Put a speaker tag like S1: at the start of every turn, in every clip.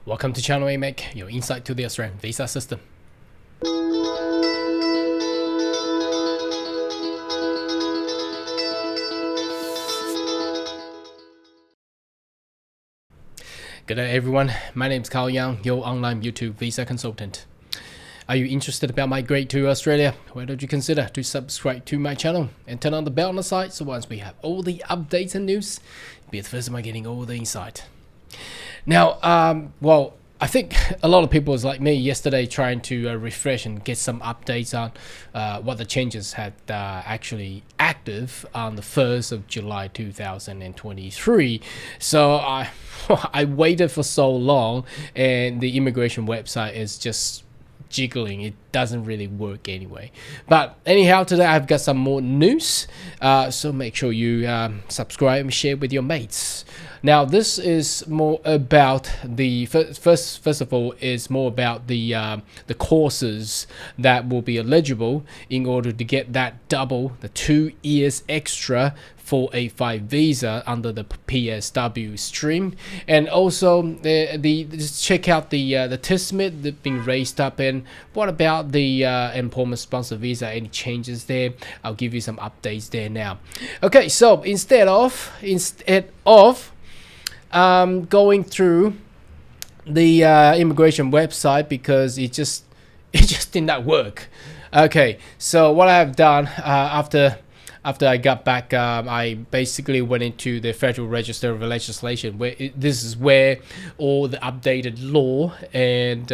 S1: Welcome to Channel AMEC, your insight to the Australian visa system. Good day everyone, my name is Carl Young, your online YouTube visa consultant. Are you interested about migrate to Australia? Why don't you consider to subscribe to my channel and turn on the bell on the side so once we have all the updates and news, you'll be the first one getting all the insight. Now, well, I think a lot of people was like me yesterday trying to refresh and get some updates on what the changes had actually active on the 1st of July 2023. So I waited for so long and the immigration website is just jiggling. It doesn't really work anyway. But anyhow, today I've got some more news. So make sure you subscribe and share with your mates. Now this is more about the first of all is more about the courses that will be eligible in order to get that double the 2 years extra for a 5 visa under the PSW stream, and also just check out the TSMIT that being raised up. And what about the employment sponsor visa? Any changes there? I'll give you some updates there now. Okay, so instead of going through the immigration website because it just did not work. Okay, so what I have done after I got back, I basically went into the Federal Register of Legislation, where this is where all the updated law and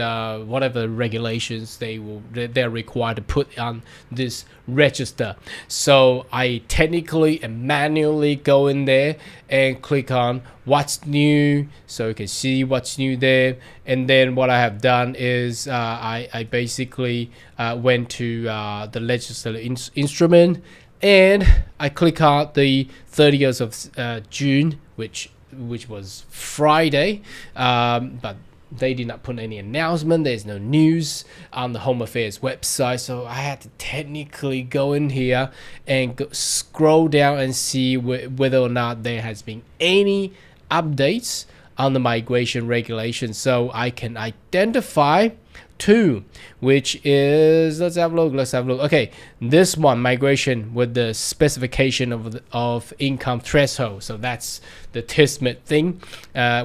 S1: whatever regulations they're required to put on this register. So I technically and manually go in there and click on what's new, so you can see what's new there. And then what I have done is I basically went to the legislative instrument. And I click on the 30th of June, which was Friday, but they did not put any announcement. There's no news on the Home Affairs website, so I had to technically go in here and scroll down and see whether or not there has been any updates on the migration regulations, so I can identify two, which is let's have a look. Okay, this one, migration with the specification of income threshold. So that's the TSMIT thing,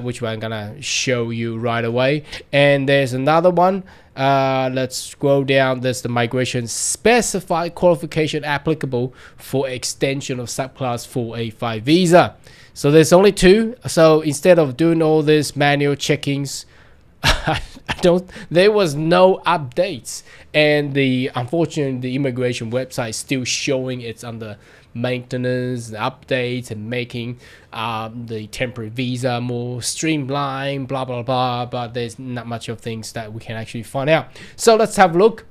S1: which I'm gonna show you right away. And there's another one. Let's scroll down. There's the migration specified qualification applicable for extension of subclass 4A5 visa. So there's only two. So instead of doing all this manual checkings, there was no updates, and unfortunately the immigration website is still showing it's under maintenance, updates, and making the temporary visa more streamlined, blah blah blah, but there's not much of things that we can actually find out. So let's have a look.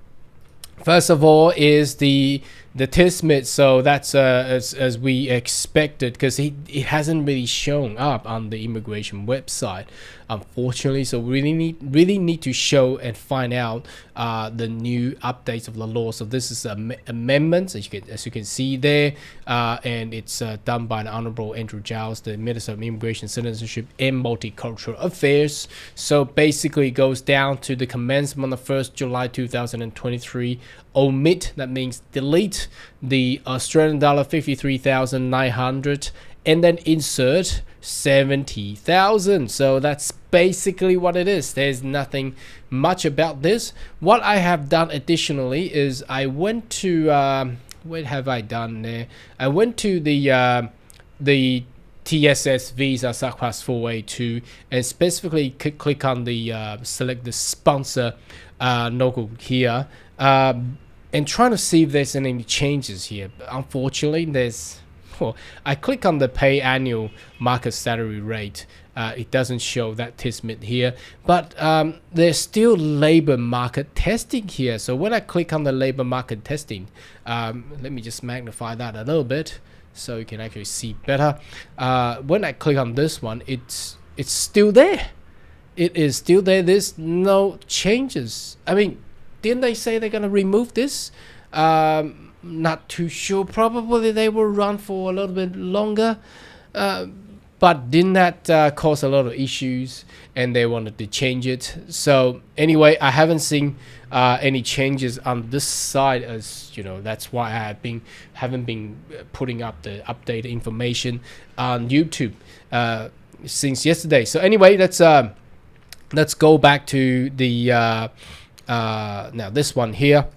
S1: First of all is the TSMIT. So that's as we expected, because it hasn't really shown up on the immigration website, unfortunately. So we really need to show and find out the new updates of the law. So this is amendments, as you can see there, and it's done by the Honorable Andrew Giles, the Minister of Immigration, Citizenship and Multicultural Affairs. So basically it goes down to the commencement of 1st July 2023. Omit, that means delete the Australian dollar 53,900 and then insert 70,000. So that's basically what it is. There's nothing much about this. What I have done additionally is I went to what have I done there? I went to the TSS visa subclass 4A2 and specifically click on the select the sponsor logo here, and trying to see if there's any changes here. But unfortunately, I click on the pay annual market salary rate. It doesn't show that TSMIT here, but there's still labor market testing here. So when I click on the labor market testing, let me just magnify that a little bit so you can actually see better. When I click on this one, it's still there. It is still there. There's no changes. I mean, didn't they say they're gonna remove this? Not too sure. Probably they will run for a little bit longer. but didn't that cause a lot of issues, and they wanted to change it. So anyway, I haven't seen any changes on this side, as you know. That's why I haven't been putting up the updated information on YouTube since yesterday. So anyway, let's go back to the now this one here.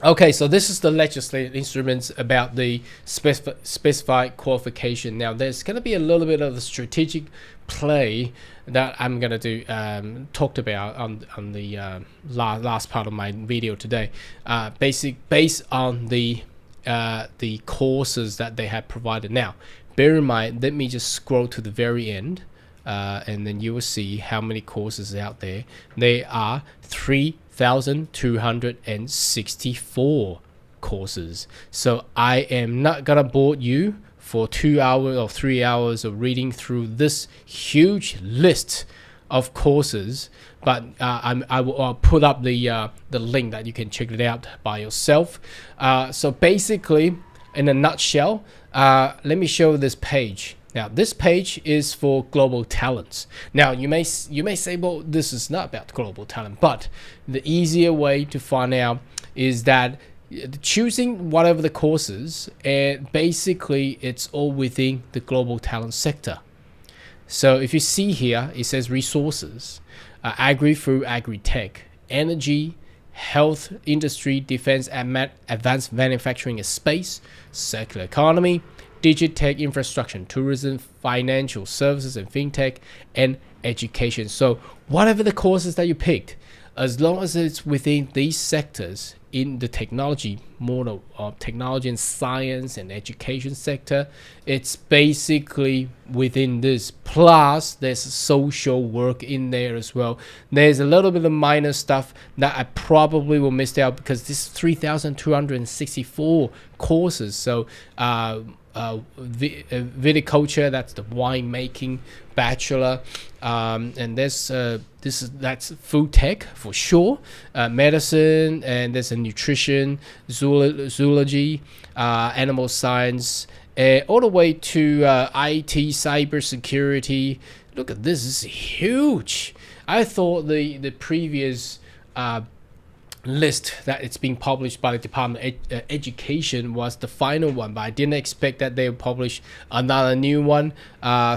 S1: Okay, so this is the legislative instruments about the specified qualification. Now, there's going to be a little bit of a strategic play that I'm going to do talked about on the last part of my video today. Based on the courses that they have provided. Now, bear in mind, let me just scroll to the very end. And then you will see how many courses out there. They are 3,264 courses. So I am not gonna bore you for 2 hours or 3 hours of reading through this huge list of courses, but I'll put up the link that you can check it out by yourself. So basically, in a nutshell, let me show this page. Now, this page is for global talents. Now, you may say, well, this is not about global talent, but the easier way to find out is that choosing whatever the courses, and basically it's all within the global talent sector. So if you see here, it says resources, agri through agri-tech, energy, health, industry, defense, and advanced manufacturing and space, circular economy, digitech, infrastructure, tourism, financial services, and fintech, and education. So whatever the courses that you picked, as long as it's within these sectors in the technology, more of technology and science and education sector, it's basically within this. Plus, there's social work in there as well. There's a little bit of minor stuff that I probably will miss out because this is 3,264 courses. So viticulture, that's the wine making bachelor, and that's food tech for sure, medicine, and there's a nutrition, zoology, animal science, all the way to IT, cybersecurity. Look at this is huge. I thought the previous list that it's being published by the Department of Education was the final one, but I didn't expect that they would publish another new one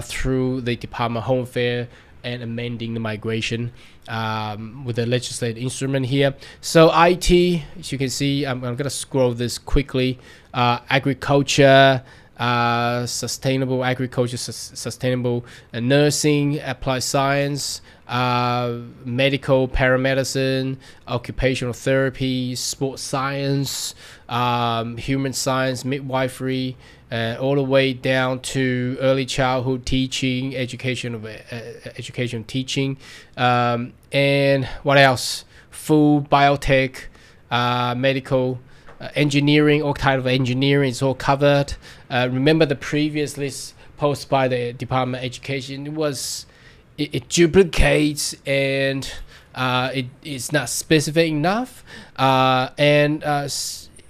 S1: through the Department of Home Affairs and amending the migration with the legislative instrument here. So IT, as you can see, I'm going to scroll this quickly. Agriculture, sustainable agriculture, sustainable nursing, applied science, medical, paramedicine, occupational therapy, sports science, human science, midwifery, all the way down to early childhood teaching, education teaching, and what else? Food, biotech, medical, engineering, all kind of engineering is all covered. Remember the previous list posted by the Department of Education? It duplicates and it's not specific enough.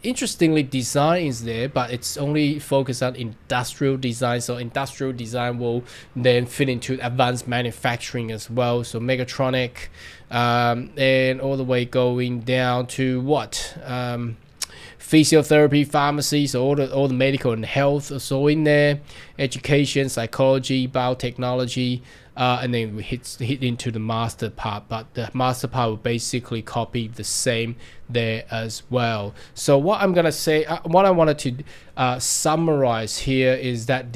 S1: Interestingly, design is there, but it's only focused on industrial design. So industrial design will then fit into advanced manufacturing as well. So mechatronic, and all the way going down to what? Physiotherapy, pharmacy, so all the medical and health are so in there. Education, psychology, biotechnology, and then we hit into the master part. But the master part will basically copy the same there as well. So what I'm gonna say, what I wanted to summarize here is that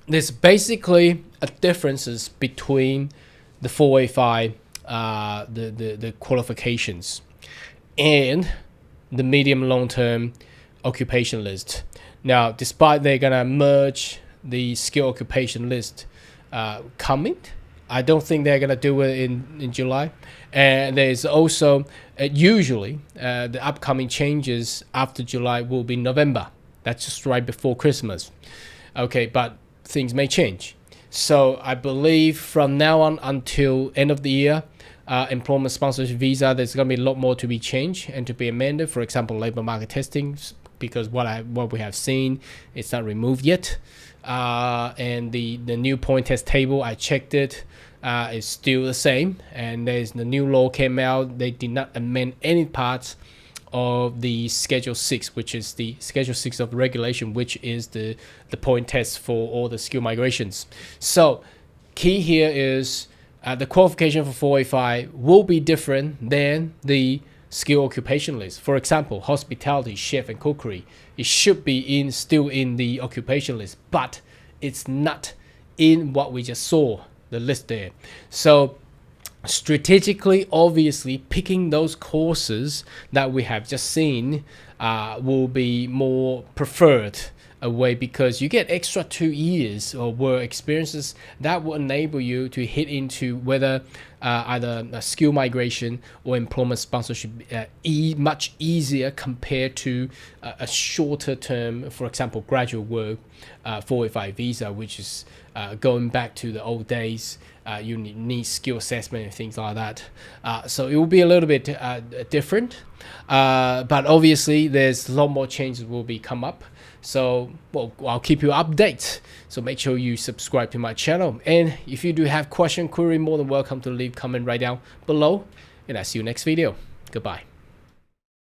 S1: there's basically a differences between the 485, the qualifications, and the medium long-term occupation list. Now, despite they're gonna merge the skill occupation list coming, I don't think they're gonna do it in July. And there's also usually the upcoming changes after July will be November. That's just right before Christmas. Okay, but things may change. So I believe from now on until end of the year, employment sponsorship visa, there's going to be a lot more to be changed and to be amended. For example, labor market testing, because what we have seen, it's not removed yet. and the new point test table, I checked it, is still the same. And there's the new law came out. They did not amend any parts of the Schedule 6, which is the Schedule 6 of regulation, which is the point test for all the skill migrations. So key here is the qualification for 485 will be different than the skill occupation list. For example, hospitality, chef, and cookery, it should be still in the occupation list, but it's not in what we just saw, the list there. So strategically, obviously, picking those courses that we have just seen will be more preferred away, because you get extra 2 years of work experiences that will enable you to hit into whether either a skill migration or employment sponsorship much easier compared to a shorter term, for example, graduate work 485 visa, which is going back to the old days. You need skill assessment and things like that. So it will be a little bit different, but obviously there's a lot more changes will be come up. So, well, I'll keep you updated. So make sure you subscribe to my channel. And if you do have question, query, more than welcome to leave comment right down below. And I'll see you next video. Goodbye.